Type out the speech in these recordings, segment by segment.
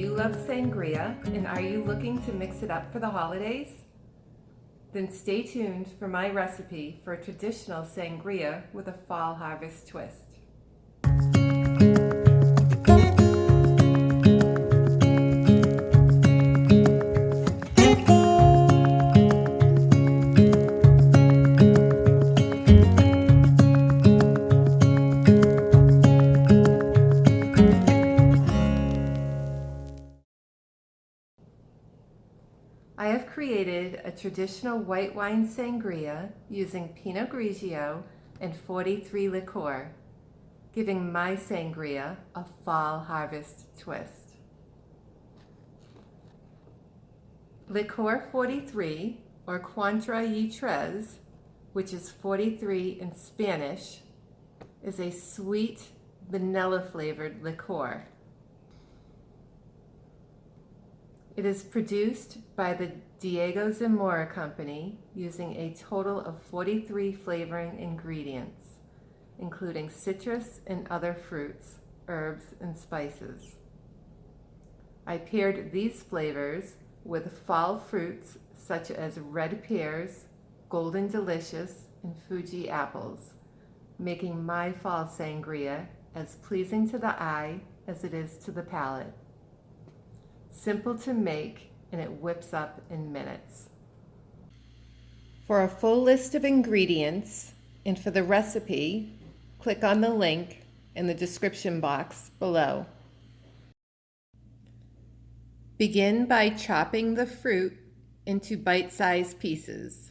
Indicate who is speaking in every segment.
Speaker 1: you love sangria and are you looking to mix it up for the holidays? Then stay tuned for my recipe for a traditional sangria with a fall harvest twist. I have created a traditional white wine sangria using Pinot Grigio and 43 Licor, giving my sangria a fall harvest twist. Licor 43, or Cuarenta y Tres, which is 43 in Spanish, is a sweet, vanilla-flavored liqueur. It is produced by the Diego Zamora company using a total of 43 flavoring ingredients, including citrus and other fruits, herbs, and spices. I paired these flavors with fall fruits such as red pears, golden delicious, and fuji apples, making my fall sangria as pleasing to the eye as it is to the palate. Simple to make, and it whips up in minutes. For a full list of ingredients and for the recipe, click on the link in the description box below. Begin by chopping the fruit into bite-sized pieces.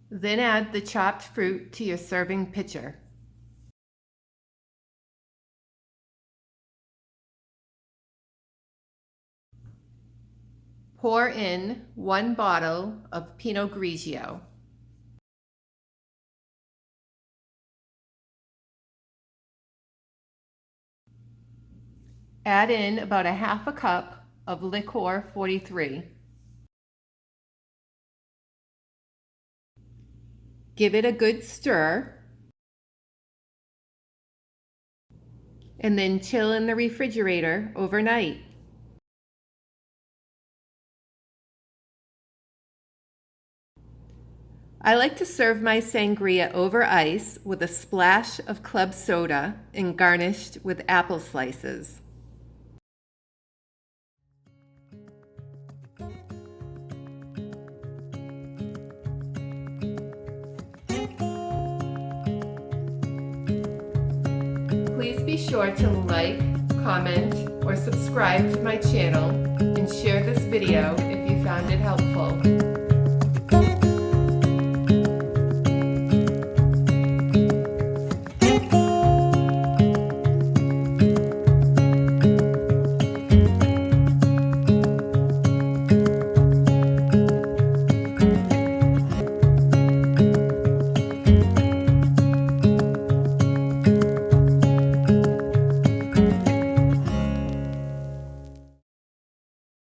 Speaker 1: Then add the chopped fruit to your serving pitcher. Pour in 1 bottle of Pinot Grigio. Add in about a half a cup of Licor 43. Give it a good stir, and then chill in the refrigerator overnight. I like to serve my sangria over ice with a splash of club soda and garnished with apple slices. Please be sure to like, comment, or subscribe to my channel and share this video if you found it helpful.